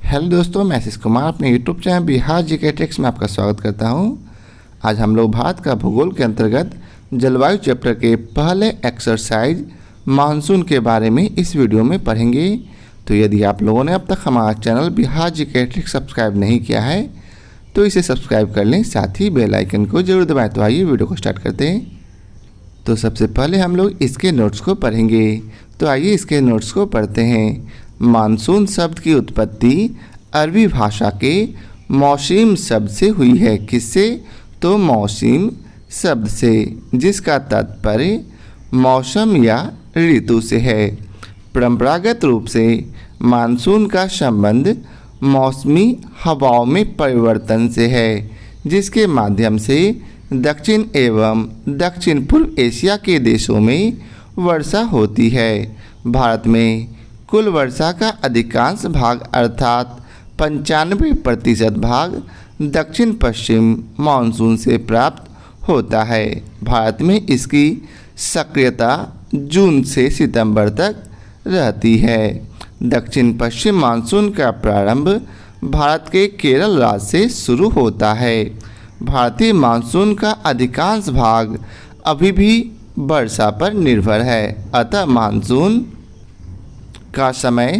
Hello दोस्तों, मैं आशीष कुमार अपने YouTube channel Bihar GK tricks में आपका स्वागत करता हूं। आज हम लोग भारत का भूगोल के अंतर्गत जलवायु चैप्टर के पहले एक्सरसाइज मानसून के बारे में इस वीडियो में पढ़ेंगे। तो यदि आप लोगों ने अब तक हमारा channel Bihar GK tricks subscribe नहीं किया है तो इसे सब्सक्राइब कर लें, साथ ही बेल आइकन को जरूर दबाएँ। तो आइए वीडियो को स्टार्ट करते हैं। तो सबसे पहले हम लोग इसके नोट्स को पढ़ेंगे। तो आइए इसके नोट्स को पढ़ते हैं। मानसून शब्द की उत्पत्ति अरबी भाषा के मौसम शब्द से हुई है। किससे? तो मौसम शब्द से, जिसका तात्पर्य मौसम या ऋतु से है। परंपरागत रूप से मानसून का संबंध मौसमी हवाओं में परिवर्तन से है, जिसके माध्यम से दक्षिण एवं दक्षिण पूर्व एशिया के देशों में वर्षा होती है। भारत में कुल वर्षा का अधिकांश भाग अर्थात 95% भाग दक्षिण पश्चिम मानसून से प्राप्त होता है। भारत में इसकी सक्रियता जून से सितंबर तक रहती है। दक्षिण पश्चिम मानसून का प्रारंभ भारत के केरल राज्य से शुरू होता है। भारतीय मानसून का अधिकांश भाग अभी भी वर्षा पर निर्भर है, अतः मानसून का समय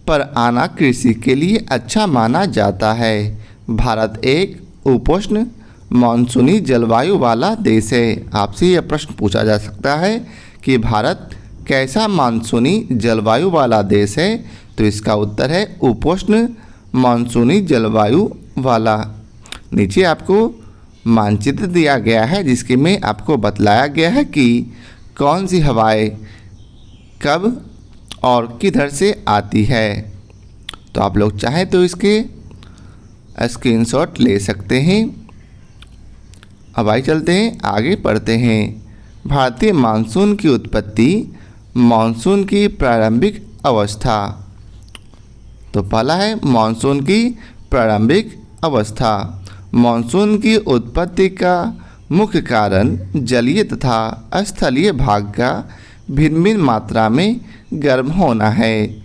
पर आना कृषि के लिए अच्छा माना जाता है। भारत एक उपोष्ण मानसूनी जलवायु वाला देश है। आपसे यह प्रश्न पूछा जा सकता है कि भारत कैसा मानसूनी जलवायु वाला देश है? तो इसका उत्तर है उपोष्ण मानसूनी जलवायु वाला। नीचे आपको मानचित्र दिया गया है, जिसके में आपको बतलाया गया है कि कौन सी हवाएं कब और किधर से आती है। तो आप लोग चाहें तो इसके स्क्रीनशॉट ले सकते हैं। अब आइए चलते हैं, आगे पढ़ते हैं। भारतीय मानसून की उत्पत्ति, मानसून की प्रारंभिक अवस्था। तो पहला है मानसून की प्रारंभिक अवस्था। मानसून की उत्पत्ति का मुख्य कारण जलीय तथा स्थलीय भाग का भिन्न भिन्न मात्रा में गर्म होना है।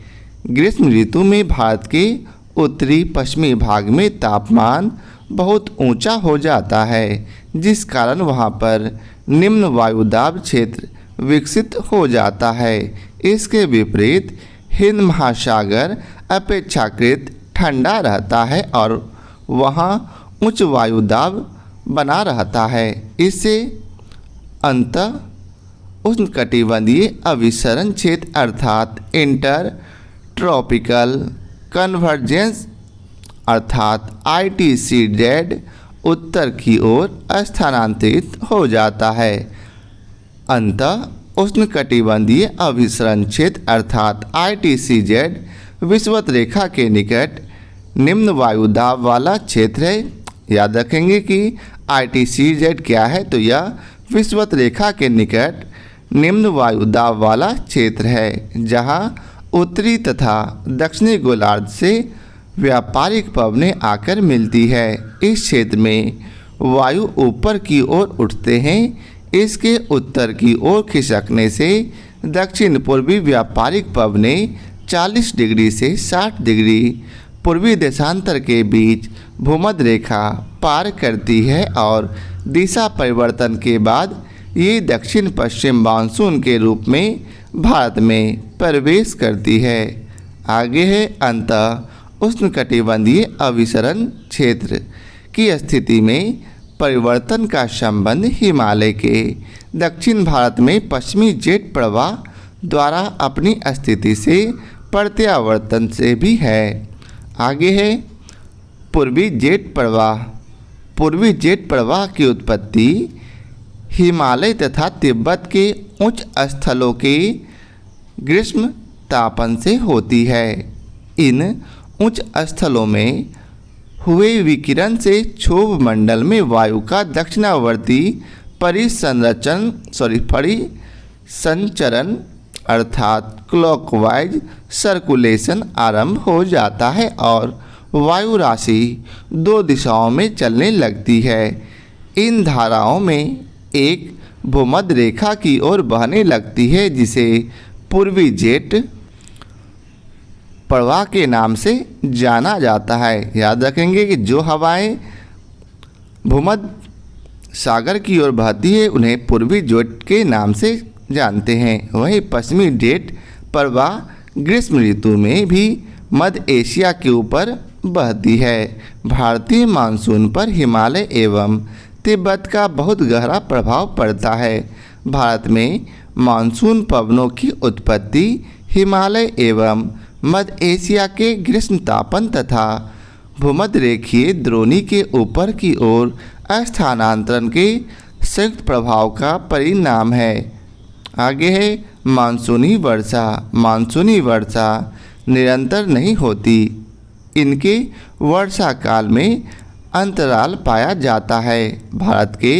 ग्रीष्म ऋतु में भारत के उत्तरी पश्चिमी भाग में तापमान बहुत ऊंचा हो जाता है, जिस कारण वहां पर निम्न वायुदाब क्षेत्र विकसित हो जाता है। इसके विपरीत हिंद महासागर अपेक्षाकृत ठंडा रहता है और वहां उच्च वायुदाब बना रहता है। इससे अंतः उष्णकटिबंधीय अभिसरण क्षेत्र अर्थात इंटर ट्रॉपिकल कन्वर्जेंस अर्थात ITCZ उत्तर की ओर स्थानांतरित हो जाता है। अंतः उष्णकटिबंधीय अभिसरण क्षेत्र अर्थात ITCZ विषुवत रेखा के निकट निम्न वायुदाब वाला क्षेत्र है। याद रखेंगे कि ITCZ क्या है? तो यह विषुवत रेखा के निकट निम्न वायुदाब वाला क्षेत्र है, जहां उत्तरी तथा दक्षिणी गोलार्ध से व्यापारिक पवनें आकर मिलती है। इस क्षेत्र में वायु ऊपर की ओर उठते हैं। इसके उत्तर की ओर खिसकने से दक्षिण पूर्वी व्यापारिक पवनें 40 डिग्री से 60 डिग्री पूर्वी देशांतर के बीच भूमध्य रेखा पार करती है और दिशा परिवर्तन के बाद ये दक्षिण पश्चिम मानसून के रूप में भारत में प्रवेश करती है। आगे है अंतः उष्णकटिबंधीय अभिसरण क्षेत्र की स्थिति में परिवर्तन का संबंध हिमालय के दक्षिण भारत में पश्चिमी जेट प्रवाह द्वारा अपनी स्थिति से प्रत्यावर्तन से भी है। आगे है पूर्वी जेट प्रवाह। पूर्वी जेट प्रवाह की उत्पत्ति हिमालय तथा तिब्बत के उच्च स्थलों के ग्रीष्म तापन से होती है। इन उच्च स्थलों में हुए विकिरण से क्षोभ मंडल में वायु का दक्षिणावर्ती परिसंचरण अर्थात क्लॉकवाइज सर्कुलेशन आरंभ हो जाता है और वायु राशि दो दिशाओं में चलने लगती है। इन धाराओं में एक भूमध्य रेखा की ओर बहने लगती है, जिसे पूर्वी जेट प्रवाह के नाम से जाना जाता है। याद रखेंगे कि जो हवाएं भूमध्य सागर की ओर बहती है उन्हें पूर्वी जोट के नाम से जानते हैं। वहीं पश्चिमी जेट प्रवाह ग्रीष्म ऋतु में भी मध्य एशिया के ऊपर बहती है। भारतीय मानसून पर हिमालय एवं तिब्बत का बहुत गहरा प्रभाव पड़ता है। भारत में मानसून पवनों की उत्पत्ति हिमालय एवं मध्य एशिया के ग्रीष्म तापन तथा भूमध्य रेखीय द्रोणी के ऊपर की ओर स्थानांतरण के संयुक्त प्रभाव का परिणाम है। आगे है मानसूनी वर्षा। मानसूनी वर्षा निरंतर नहीं होती, इनके वर्षा काल में अंतराल पाया जाता है। भारत के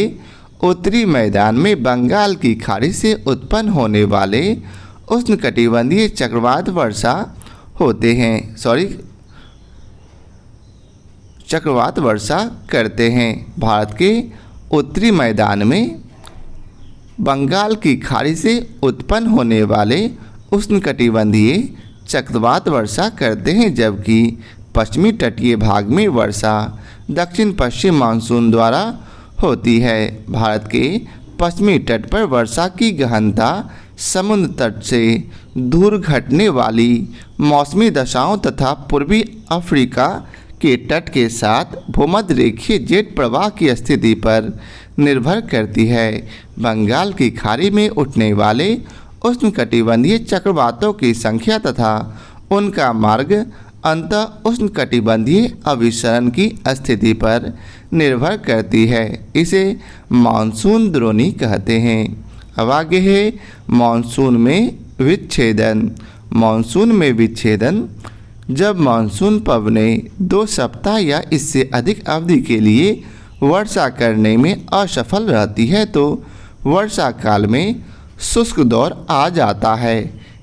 उत्तरी मैदान में बंगाल की खाड़ी से उत्पन्न होने वाले उष्णकटिबंधीय चक्रवात वर्षा होते हैं चक्रवात वर्षा करते हैं। भारत के उत्तरी मैदान में बंगाल की खाड़ी से उत्पन्न होने वाले उष्णकटिबंधीय चक्रवात वर्षा करते हैं, जबकि पश्चिमी तटीय भाग में वर्षा दक्षिण पश्चिम मानसून द्वारा होती है। भारत के पश्चिमी तट पर वर्षा की गहनता समुद्र तट से दूर घटने वाली मौसमी दशाओं तथा पूर्वी अफ्रीका के तट के साथ भूमध्य रेखीय जेट प्रवाह की स्थिति पर निर्भर करती है। बंगाल की खाड़ी में उठने वाले उष्णकटिबंधीय चक्रवातों की संख्या तथा उनका मार्ग अंतः उष्णकटिबंधीय अभिसरण की स्थिति पर निर्भर करती है। इसे मानसून द्रोणी कहते हैं। अब आगे है मानसून में विच्छेदन। मानसून में विच्छेदन जब मानसून पवनें 2 सप्ताह या इससे अधिक अवधि के लिए वर्षा करने में असफल रहती है तो वर्षा काल में शुष्क दौर आ जाता है।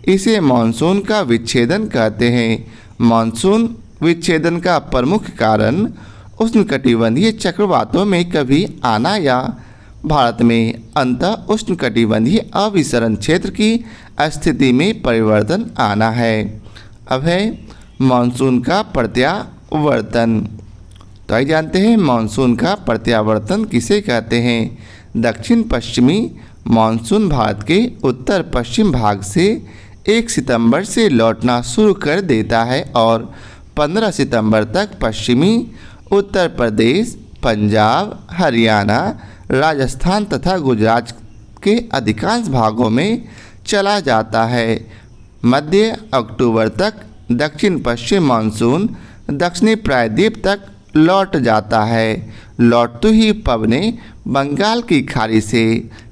इसे मानसून का विच्छेदन कहते हैं। मानसून विच्छेदन का प्रमुख कारण उष्णकटिबंधीय चक्रवातों में कभी आना या भारत में अंतः उष्णकटिबंधीय अभिसरण क्षेत्र की स्थिति में परिवर्तन आना है। अब है मानसून का प्रत्यावर्तन। तो आइए जानते हैं मानसून का प्रत्यावर्तन किसे कहते हैं। दक्षिण पश्चिमी मानसून भारत के उत्तर पश्चिम भाग से 1 सितंबर से लौटना शुरू कर देता है और 15 सितंबर तक पश्चिमी उत्तर प्रदेश, पंजाब, हरियाणा, राजस्थान तथा गुजरात के अधिकांश भागों में चला जाता है। मध्य अक्टूबर तक दक्षिण पश्चिम मानसून दक्षिणी प्रायद्वीप तक लौट जाता है। लौटते ही पवनें बंगाल की खाड़ी से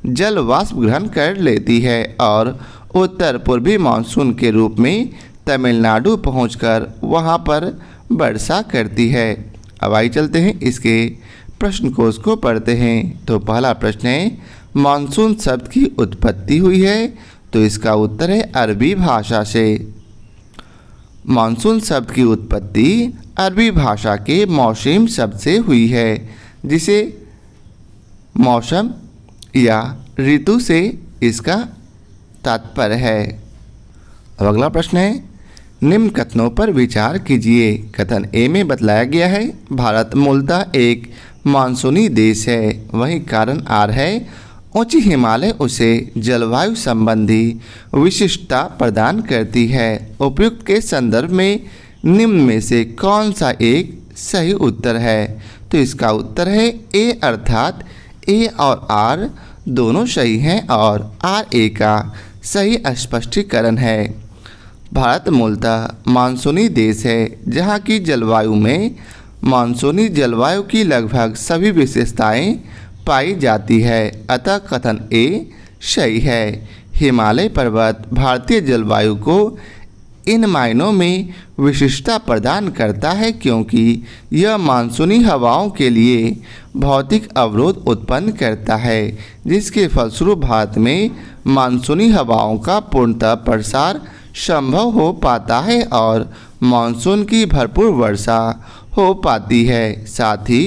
जल वाष्प ग्रहण कर लेती है और उत्तर पूर्वी मानसून के रूप में तमिलनाडु पहुंचकर वहां पर वर्षा करती है। अब आइए चलते हैं इसके प्रश्न कोश को पढ़ते हैं। तो पहला प्रश्न है मानसून शब्द की उत्पत्ति हुई है, तो इसका उत्तर है अरबी भाषा से। मानसून शब्द की उत्पत्ति अरबी भाषा के मौसम शब्द से हुई है, जिसे मौसम या ऋतु से इसका तात्पर्य है। अब अगला प्रश्न है निम्न कथनों पर विचार कीजिए। कथन ए में बतलाया गया है भारत मूलतः एक मानसूनी देश है, वही कारण आर है ऊंची हिमालय उसे जलवायु संबंधी विशिष्टता प्रदान करती है। उपयुक्त के संदर्भ में निम्न में से कौन सा एक सही उत्तर है, तो इसका उत्तर है ए, अर्थात ए और आर दोनों सही हैं और आर ए का सही स्पष्टीकरण है। भारत मूलतः मानसूनी देश है, जहाँ की जलवायु में मानसूनी जलवायु की लगभग सभी विशेषताएं पाई जाती है, अतः कथन ए सही है। हिमालय पर्वत भारतीय जलवायु को इन मायनों में विशिष्टता प्रदान करता है क्योंकि यह मानसूनी हवाओं के लिए भौतिक अवरोध उत्पन्न करता है, जिसके फलस्वरूप भारत में मानसूनी हवाओं का पूर्णतः प्रसार संभव हो पाता है और मानसून की भरपूर वर्षा हो पाती है। साथ ही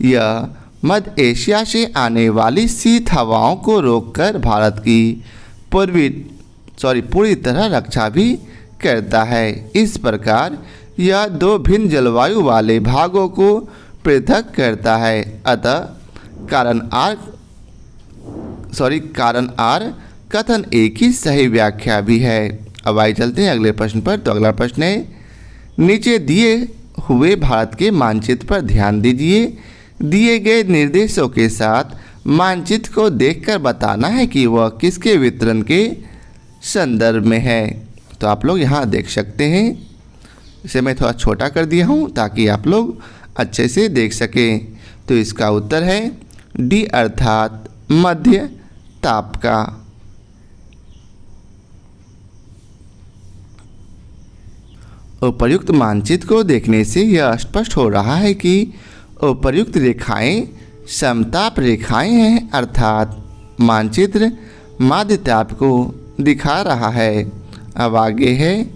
यह मध्य एशिया से आने वाली शीत हवाओं को रोककर भारत की पूरी तरह रक्षा भी करता है। इस प्रकार यह दो भिन्न जलवायु वाले भागों को पृथक करता है। अतः कारण आर कथन ए की सही व्याख्या भी है। अब आइए चलते हैं अगले प्रश्न पर। तो अगला प्रश्न है, नीचे दिए हुए भारत के मानचित्र पर ध्यान दीजिए। दिए गए निर्देशों के साथ मानचित्र को देखकर बताना है कि वह किसके वितरण के संदर्भ में है। तो आप लोग यहाँ देख सकते हैं, इसे मैं थोड़ा छोटा कर दिया हूँ ताकि आप लोग अच्छे से देख सकें। तो इसका उत्तर है डी अर्थात मध्य ताप का। उपर्युक्त मानचित्र को देखने से यह स्पष्ट हो रहा है कि उपर्युक्त रेखाएं समताप रेखाएं हैं, अर्थात मानचित्र मध्य ताप को दिखा रहा है। अब आगे है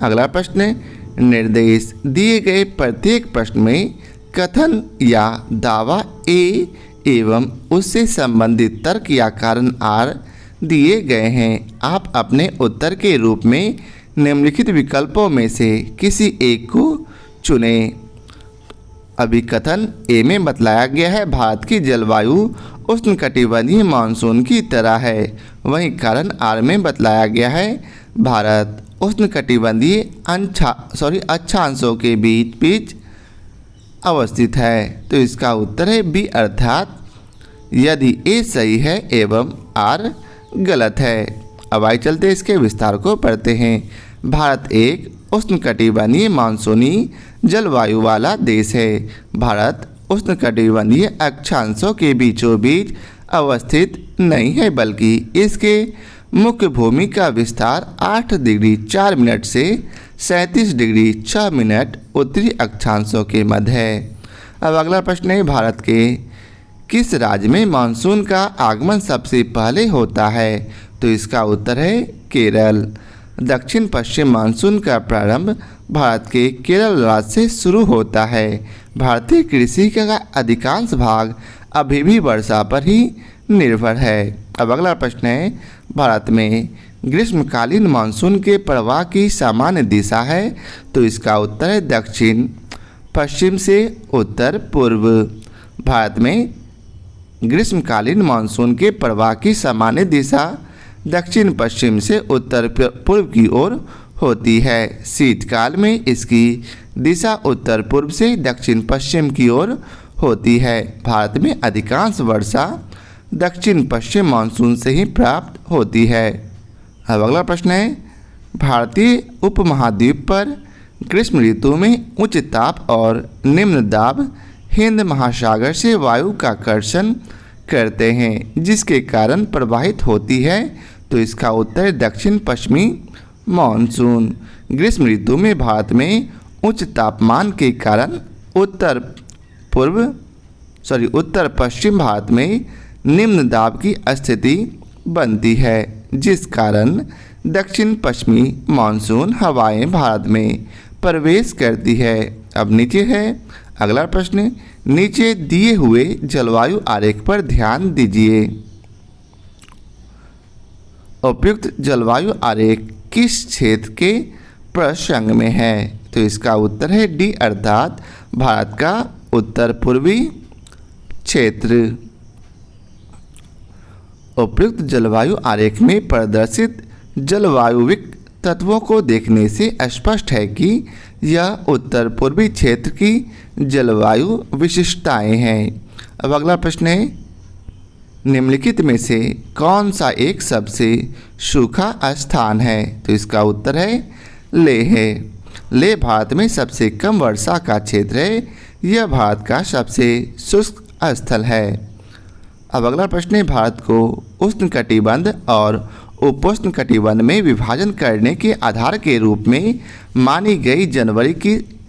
अगला प्रश्न, निर्देश दिए गए प्रत्येक प्रश्न में कथन या दावा ए एवं उससे संबंधित तर्क या कारण आर दिए गए हैं। आप अपने उत्तर के रूप में निम्नलिखित विकल्पों में से किसी एक को चुनें। अभी कथन ए में बतलाया गया है भारत की जलवायु उष्णकटिबंधीय मानसून की तरह है। वहीं कारण आर में बतलाया गया है भारत उष्णकटिबंधीय अक्षांशों के बीच अवस्थित है। तो इसका उत्तर है बी अर्थात यदि ए सही है एवं आर गलत है। अब आइए चलते इसके विस्तार को पढ़ते हैं। भारत एक उष्णकटिबंधीय मानसूनी जलवायु वाला देश है। भारत उष्णकटिबंधीय अक्षांशों के बीचों बीच अवस्थित नहीं है, बल्कि इसके मुख्य भूमि का विस्तार 8 डिग्री 4 मिनट से 37 डिग्री 6 मिनट उत्तरी अक्षांशों के मध्य है। अब अगला प्रश्न है, भारत के किस राज्य में मानसून का आगमन सबसे पहले होता है। तो इसका उत्तर है केरल। दक्षिण पश्चिम मानसून का प्रारंभ भारत के केरल राज्य से शुरू होता है। भारतीय कृषि का अधिकांश भाग अभी भी वर्षा पर ही निर्भर है। अब अगला प्रश्न है, भारत में ग्रीष्मकालीन मानसून के प्रवाह की सामान्य दिशा है। तो इसका उत्तर है दक्षिण पश्चिम से उत्तर पूर्व। भारत में ग्रीष्मकालीन मानसून के प्रवाह की सामान्य दिशा दक्षिण पश्चिम से उत्तर पूर्व की ओर होती है। शीतकाल में इसकी दिशा उत्तर पूर्व से दक्षिण पश्चिम की ओर होती है। भारत में अधिकांश वर्षा दक्षिण पश्चिम मानसून से ही प्राप्त होती है। अब अगला प्रश्न है, भारतीय उपमहाद्वीप पर ग्रीष्म ऋतु में उच्च ताप और निम्न दाब हिंद महासागर से वायु का आकर्षण करते हैं, जिसके कारण प्रवाहित होती है। तो इसका उत्तर दक्षिण पश्चिमी मानसून। ग्रीष्म ऋतु में भारत में उच्च तापमान के कारण उत्तर पश्चिम भारत में निम्न दाब की स्थिति बनती है, जिस कारण दक्षिण पश्चिमी मानसून हवाएं भारत में प्रवेश करती है। अब नीचे है अगला प्रश्न, नीचे दिए हुए जलवायु आरेख पर ध्यान दीजिए। उपयुक्त जलवायु आरेख किस क्षेत्र के प्रसंग में है। तो इसका उत्तर है डी अर्थात भारत का उत्तर पूर्वी क्षेत्र। उपयुक्त जलवायु आरेख में प्रदर्शित जलवायुविक तत्वों को देखने से स्पष्ट है कि यह उत्तर पूर्वी क्षेत्र की जलवायु विशिष्टताएं हैं। अब अगला प्रश्न है, निम्नलिखित में से कौन सा एक सबसे सूखा स्थान है। तो इसका उत्तर है लेह है। लेह भारत में सबसे कम वर्षा का क्षेत्र है। यह भारत का सबसे शुष्क स्थल है। अब अगला प्रश्न है, भारत को उष्णकटिबंध और उपोष्ण कटिबंध में विभाजन करने के आधार के रूप में मानी गई जनवरी की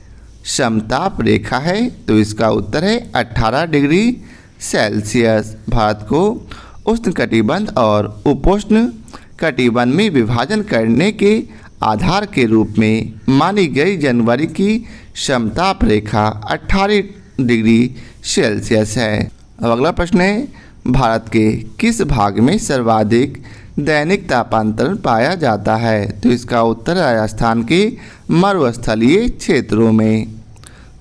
समताप रेखा है। तो इसका उत्तर है 18 डिग्री सेल्सियस। भारत को उष्णकटिबंध और उपोष्ण कटिबंध में विभाजन करने के आधार के रूप में मानी गई जनवरी की समताप रेखा 18 डिग्री सेल्सियस है। अब अगला प्रश्न है, भारत के किस भाग में सर्वाधिक दैनिक तापांतरण पाया जाता है? तो इसका उत्तर राजस्थान के मरुस्थलीय क्षेत्रों में।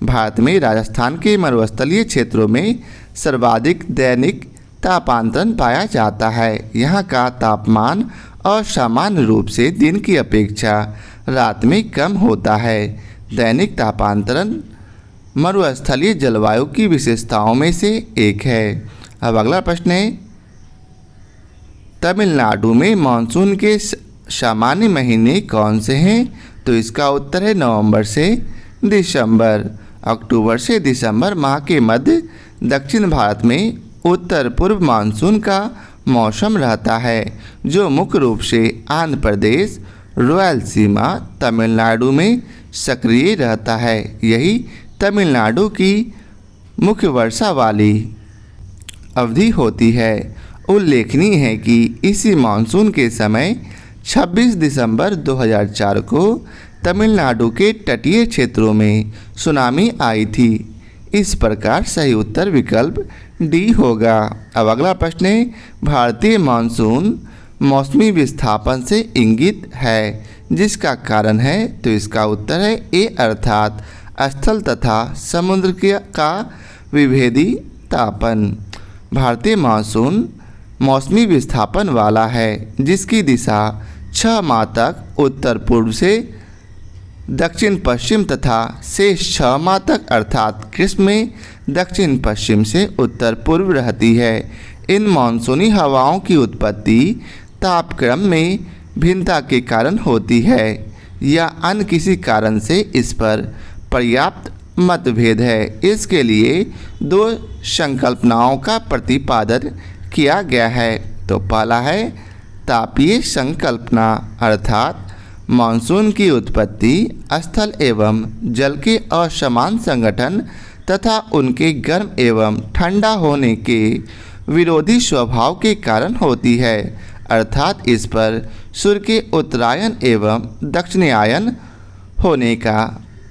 भारत में राजस्थान के मरुस्थलीय क्षेत्रों में सर्वाधिक दैनिक तापांतरण पाया जाता है। यहाँ का तापमान असामान्य रूप से दिन की अपेक्षा रात में कम होता है। दैनिक तापांतरण मरुस्थलीय जलवायु की विशेषताओं में से एक है। अब अगला प्रश्न है, तमिलनाडु में मानसून के सामान्य महीने कौन से हैं? तो इसका उत्तर है नवंबर से दिसंबर। अक्टूबर से दिसंबर माह के मध्य दक्षिण भारत में उत्तर पूर्व मानसून का मौसम रहता है, जो मुख्य रूप से आंध्र प्रदेश, रायलसीमा, तमिलनाडु में सक्रिय रहता है। यही तमिलनाडु की मुख्य वर्षा वाली अवधि होती है। उल्लेखनीय है कि इसी मानसून के समय 26 दिसंबर 2004 को तमिलनाडु के तटीय क्षेत्रों में सुनामी आई थी। इस प्रकार सही उत्तर विकल्प डी होगा। अब अगला प्रश्न है, भारतीय मानसून मौसमी विस्थापन से इंगित है, जिसका कारण है? तो इसका उत्तर है ए अर्थात स्थल तथा समुद्र का विभेदी तापन। भारतीय मानसून मौसमी विस्थापन वाला है, जिसकी दिशा 6 माह तक उत्तर पूर्व से दक्षिण पश्चिम तथा शेष 6 माह तक अर्थात ग्रीष्म में दक्षिण पश्चिम से उत्तर पूर्व रहती है। इन मानसूनी हवाओं की उत्पत्ति तापक्रम में भिन्नता के कारण होती है या अन्य किसी कारण से इस पर पर्याप्त मतभेद है। इसके लिए 2 संकल्पनाओं का प्रतिपादन किया गया है। तो पहला है तापीय संकल्पना, अर्थात मानसून की उत्पत्ति स्थल एवं जल के असमान संगठन तथा उनके गर्म एवं ठंडा होने के विरोधी स्वभाव के कारण होती है, अर्थात इस पर सूर्य के उत्तरायण एवं दक्षिणायन होने का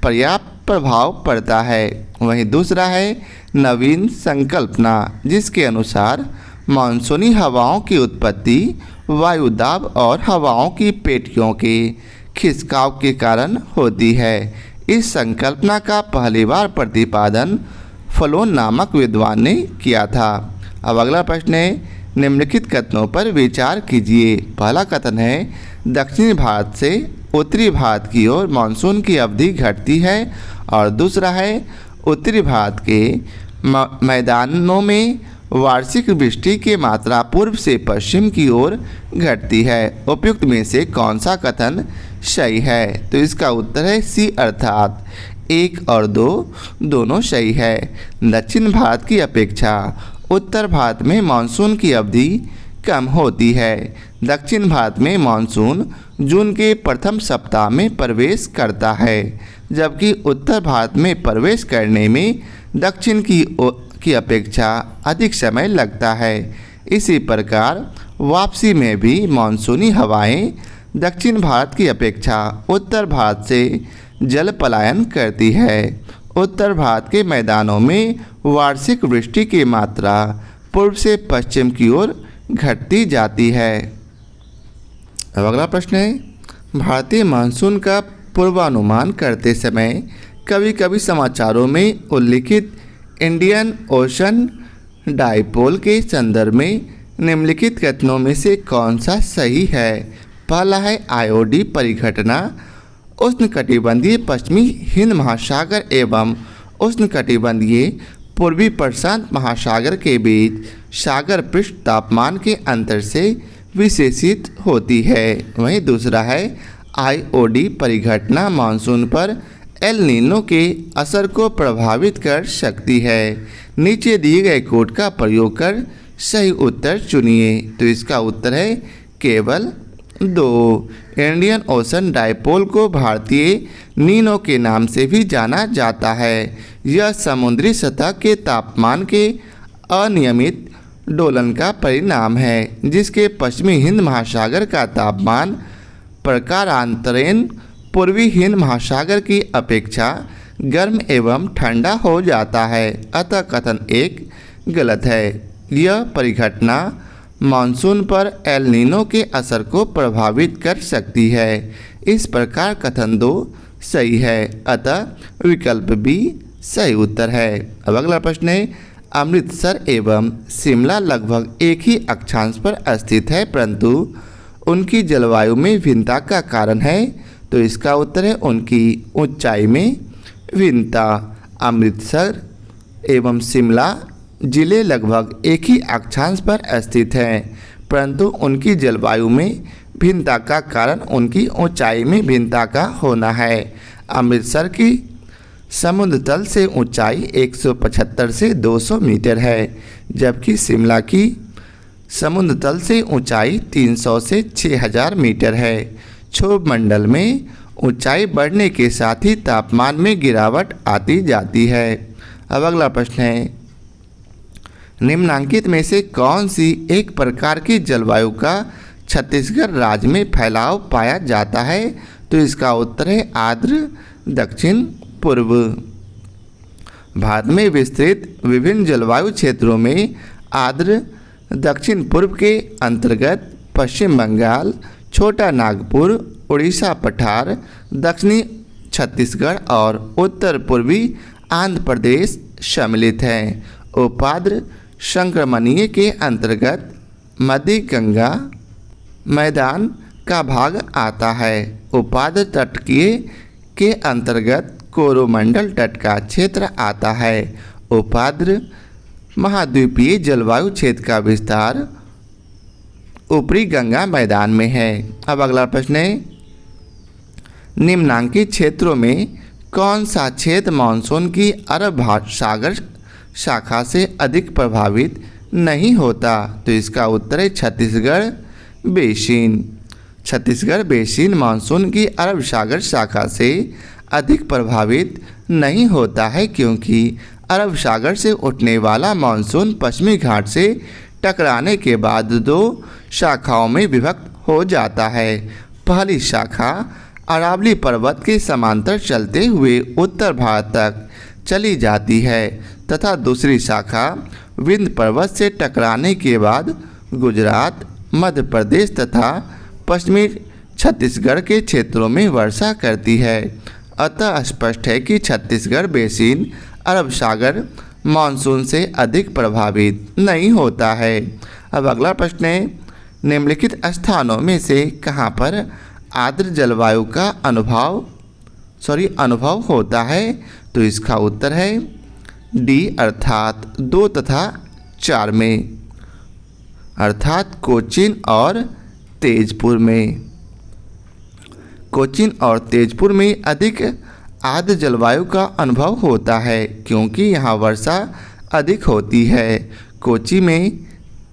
पर्याप्त प्रभाव पड़ता है। वहीं दूसरा है नवीन संकल्पना, जिसके अनुसार मानसूनी हवाओं की उत्पत्ति वायुदाब और हवाओं की पेटियों के खिसकाव के कारण होती है। इस संकल्पना का पहली बार प्रतिपादन फलोन नामक विद्वान ने किया था। अब अगला प्रश्न है, निम्नलिखित कथनों पर विचार कीजिए। पहला कथन है, दक्षिणी भारत से उत्तरी भारत की ओर मानसून की अवधि घटती है, और दूसरा है उत्तरी भारत के मैदानों में वार्षिक वृष्टि की मात्रा पूर्व से पश्चिम की ओर घटती है। उपयुक्त में से कौन सा कथन सही है? तो इसका उत्तर है सी अर्थात 1 और 2 दोनों सही है। दक्षिण भारत की अपेक्षा उत्तर भारत में मानसून की अवधि कम होती है। दक्षिण भारत में मानसून जून के प्रथम सप्ताह में प्रवेश करता है, जबकि उत्तर भारत में प्रवेश करने में दक्षिण की अपेक्षा अधिक समय लगता है। इसी प्रकार वापसी में भी मानसूनी हवाएं दक्षिण भारत की अपेक्षा उत्तर भारत से जल पलायन करती है। उत्तर भारत के मैदानों में वार्षिक वृष्टि की मात्रा पूर्व से पश्चिम की ओर घटती जाती है। अब अगला प्रश्न है, भारतीय मानसून का पूर्वानुमान करते समय कभी कभी समाचारों में उल्लिखित इंडियन ओशन डाइपोल के संदर्भ में निम्नलिखित कथनों में से कौन सा सही है? पहला है आईओडी परिघटना उष्णकटिबंधीय पश्चिमी हिंद महासागर एवं उष्णकटिबंधीय पूर्वी प्रशांत महासागर के बीच सागर पृष्ठ तापमान के अंतर से विशेषित होती है। वहीं दूसरा है आईओडी परिघटना मानसून पर एल नीनो के असर को प्रभावित कर सकती है। नीचे दिए गए कोड का प्रयोग कर सही उत्तर चुनिए। तो इसका उत्तर है केवल 2। इंडियन ओशन डाइपोल को भारतीय नीनो के नाम से भी जाना जाता है। यह समुद्री सतह के तापमान के अनियमित दोलन का परिणाम है, जिसके पश्चिमी हिंद महासागर का तापमान प्रकारांतरेण पूर्वी हिंद महासागर की अपेक्षा गर्म एवं ठंडा हो जाता है। अतः कथन 1 गलत है। यह परिघटना मानसून पर एल नीनो के असर को प्रभावित कर सकती है। इस प्रकार कथन 2 सही है, अतः विकल्प बी सही उत्तर है। अब अगला प्रश्न है, अमृतसर एवं शिमला लगभग एक ही अक्षांश पर स्थित है, परंतु उनकी जलवायु में भिन्नता का कारण है। तो इसका उत्तर है उनकी ऊंचाई में भिन्नता। अमृतसर एवं शिमला जिले लगभग एक ही अक्षांश पर स्थित हैं, परंतु उनकी जलवायु में भिन्नता का कारण उनकी ऊंचाई में भिन्नता का होना है। अमृतसर की समुद्र तल से ऊंचाई 175 से 200 मीटर है, जबकि शिमला की समुद्र तल से ऊंचाई 300 से 6000 मीटर है। क्षोभ मंडल में ऊंचाई बढ़ने के साथ ही तापमान में गिरावट आती जाती है। अब अगला प्रश्न है, निम्नांकित में से कौन सी एक प्रकार की जलवायु का छत्तीसगढ़ राज्य में फैलाव पाया जाता है? तो इसका उत्तर है आर्द्र दक्षिण पूर्व। भारत में विस्तृत विभिन्न जलवायु क्षेत्रों में आर्द्र दक्षिण पूर्व के अंतर्गत पश्चिम बंगाल, छोटा नागपुर, उड़ीसा पठार, दक्षिणी छत्तीसगढ़ और उत्तर पूर्वी आंध्र प्रदेश सम्मिलित हैं। उपाद्र संक्रमणीय के अंतर्गत मध्य गंगा मैदान का भाग आता है। उपाद्र तटीय के अंतर्गत कोरोमंडल तट का क्षेत्र आता है। उपाद्र महाद्वीपीय जलवायु क्षेत्र का विस्तार ऊपरी गंगा मैदान में है। अब अगला प्रश्न है, निम्नांकित क्षेत्रों में कौन सा क्षेत्र मानसून की अरब सागर शाखा से अधिक प्रभावित नहीं होता? तो इसका उत्तर है Chhattisgarh basin. Chhattisgarh basin monsoon की अरब सागर शाखा से अधिक प्रभावित नहीं होता है, क्योंकि अरब सागर से उठने वाला मानसून पश्चिमी घाट से टकराने के बाद 2 शाखाओं में विभक्त हो जाता है। पहली शाखा अरावली पर्वत के समांतर चलते हुए उत्तर भारत तक चली जाती है तथा दूसरी शाखा विंध्य पर्वत से टकराने के बाद गुजरात, मध्य प्रदेश तथा पश्चिमी छत्तीसगढ़ के क्षेत्रों में वर्षा करती है। अतः स्पष्ट है कि छत्तीसगढ़ बेसिन अरब सागर मानसून से अधिक प्रभावित नहीं होता है। अब अगला प्रश्न है, निम्नलिखित स्थानों में से कहाँ पर आर्द्र जलवायु का अनुभव होता है? तो इसका उत्तर है डी अर्थात 2 तथा 4 में, अर्थात कोचीन और तेजपुर में। कोचीन और तेजपुर में अधिक आर्द्र जलवायु का अनुभव होता है, क्योंकि यहाँ वर्षा अधिक होती है। कोची में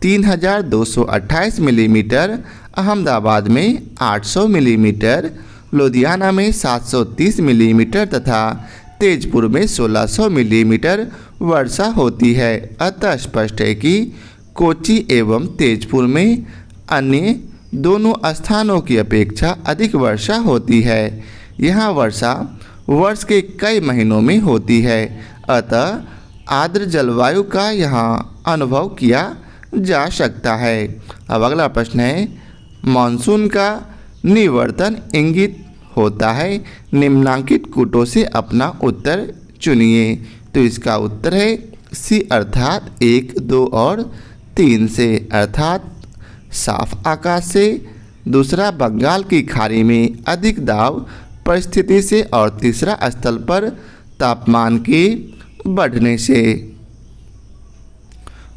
3228 मिलीमीटर, अहमदाबाद में 800 मिलीमीटर, लुधियाना में 730 मिलीमीटर तथा तेजपुर में 1600 मिलीमीटर वर्षा होती है। अतः स्पष्ट है कि कोची एवं तेजपुर में अन्य दोनों स्थानों की अपेक्षा अधिक वर्षा होती है। यहाँ वर्षा वर्ष के कई महीनों में होती है, अतः आर्द्र जलवायु का यहाँ अनुभव किया जा सकता है। अब अगला प्रश्न है, मानसून का निवर्तन इंगित होता है, निम्नांकित कूटों से अपना उत्तर चुनिए। तो इसका उत्तर है सी अर्थात 1, 2 और 3 से, अर्थात साफ आकाश से, दूसरा बंगाल की खाड़ी में अधिक दाब परिस्थिति से और तीसरा स्थल पर तापमान के बढ़ने से।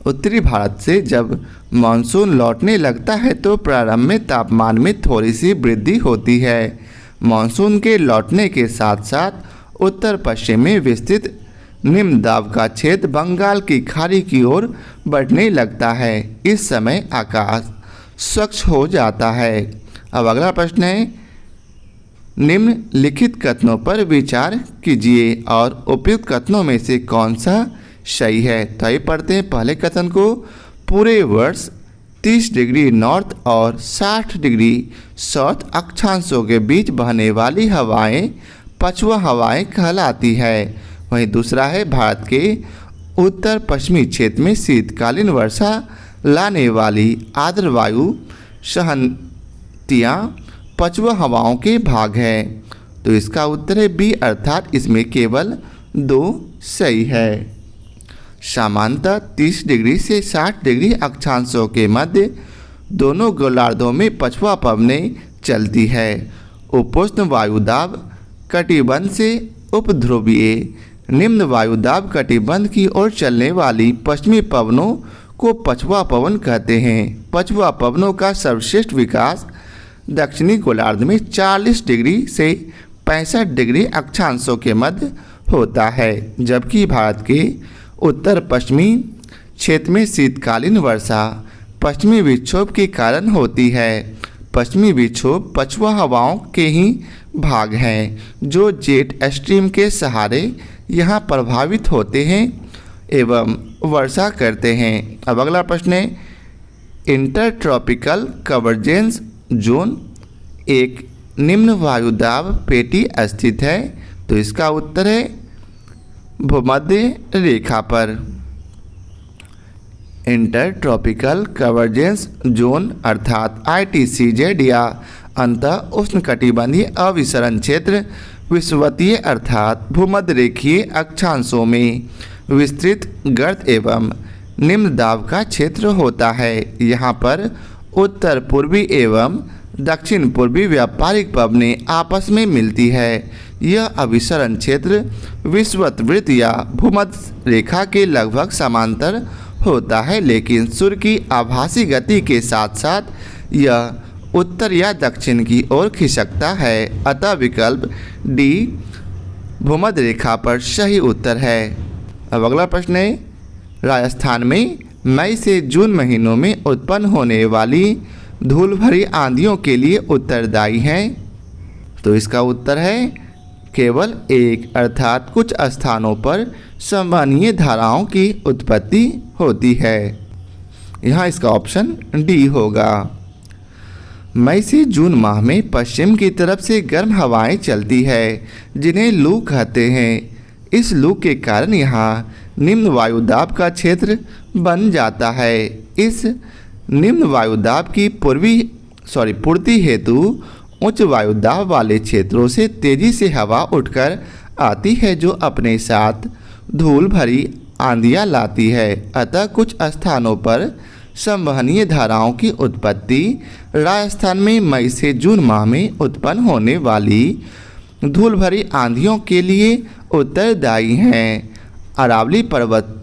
उत्तरी भारत से जब मानसून लौटने लगता है तो प्रारंभ में तापमान में थोड़ी सी वृद्धि होती है। मानसून के लौटने के साथ साथ उत्तर पश्चिम में विस्तृत निम्न दाब का क्षेत्र बंगाल की खाड़ी की ओर बढ़ने लगता है। इस समय आकाश स्वच्छ हो जाता है। अब अगला प्रश्न है, निम्नलिखित कथनों पर विचार कीजिए और उपयुक्त कथनों में से कौन सा सही है? तो आइए पढ़ते हैं पहले कथन को। पूरे वर्ष 30 डिग्री नॉर्थ और 60 डिग्री साउथ अक्षांशों के बीच बहने वाली हवाएं पछुआ हवाएं कहलाती है। वहीं दूसरा है, भारत के उत्तर पश्चिमी क्षेत्र में शीतकालीन वर्षा लाने वाली आर्द्र वायु सहनतियाँ पछुआ हवाओं के भाग है। तो इसका उत्तर है बी, अर्थात इसमें केवल 2 सही है। सामान्यतः 30 डिग्री से 60 डिग्री अक्षांशों के मध्य दोनों गोलार्धों में पछुआ पवनें चलती है। उपोष्ण वायुदाब कटिबंध से उपध्रुवीय, निम्न वायुदाब कटिबंध की ओर चलने वाली पश्चिमी पवनों को पछुआ पवन कहते हैं। पछुआ पवनों का सर्वश्रेष्ठ विकास दक्षिणी गोलार्ध में 40 डिग्री से 65 डिग्री अक्षांशों के मध्य होता है, जबकि भारत के उत्तर पश्चिमी क्षेत्र में शीतकालीन वर्षा पश्चिमी विक्षोभ के कारण होती है। पश्चिमी विक्षोभ पछुआ हवाओं के ही भाग हैं जो जेट स्ट्रीम के सहारे यहाँ प्रभावित होते हैं एवं वर्षा करते हैं। अब अगला प्रश्न है, इंटरट्रॉपिकल कन्वर्जेंस जोन एक निम्न वायुदाब पेटी स्थित है। तो इसका उत्तर है भूमध्य रेखा पर। इंटरट्रॉपिकल कन्वर्जेंस जोन अर्थात ITCZ या अंतः उष्णकटिबंधीय अविसरण क्षेत्र विषुवतीय अर्थात भूमध्य रेखीय अक्षांशों में विस्तृत गर्त एवं निम्न दाब का क्षेत्र होता है। यहाँ पर उत्तर पूर्वी एवं दक्षिण पूर्वी व्यापारिक पवनें आपस में मिलती है। यह अभिसरण क्षेत्र विषुवत वृत्त या भूमध्य रेखा के लगभग समांतर होता है, लेकिन सूर्य की आभासी गति के साथ साथ यह उत्तर या दक्षिण की ओर खिसकता है। अतः विकल्प डी भूमध्य रेखा पर सही उत्तर है। अब अगला प्रश्न है, राजस्थान में मई से जून महीनों में उत्पन्न होने वाली धूल भरी आंधियों के लिए उत्तरदायी हैं। तो इसका उत्तर है केवल एक, अर्थात कुछ स्थानों पर संवहनीय धाराओं की उत्पत्ति होती है। यहाँ इसका ऑप्शन डी होगा। मई से जून माह में पश्चिम की तरफ से गर्म हवाएं चलती है जिन्हें लू कहते हैं। इस लू के कारण यहाँ निम्न वायुदाब का क्षेत्र बन जाता है। इस निम्न वायुदाब की पूर्ति हेतु उच्च वायुदाब वाले क्षेत्रों से तेजी से हवा उठकर आती है जो अपने साथ धूल भरी आंधियाँ लाती है। अतः कुछ स्थानों पर संवहनीय धाराओं की उत्पत्ति राजस्थान में मई से जून माह में उत्पन्न होने वाली धूल भरी आंधियों के लिए उत्तरदायी हैं। अरावली पर्वत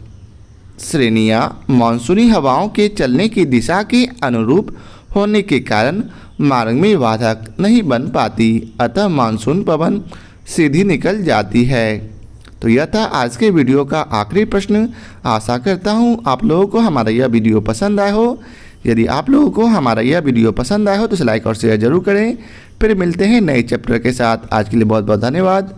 श्रेणियाँ मानसूनी हवाओं के चलने की दिशा के अनुरूप होने के कारण मार्ग में बाधक नहीं बन पाती, अतः मानसून पवन सीधी निकल जाती है। तो यह था आज के वीडियो का आखिरी प्रश्न। आशा करता हूँ आप लोगों को हमारा यह वीडियो पसंद आया हो। यदि आप लोगों को हमारा यह वीडियो पसंद आया हो तो इसे लाइक और शेयर जरूर करें। फिर मिलते हैं नए चैप्टर के साथ। आज के लिए बहुत बहुत धन्यवाद।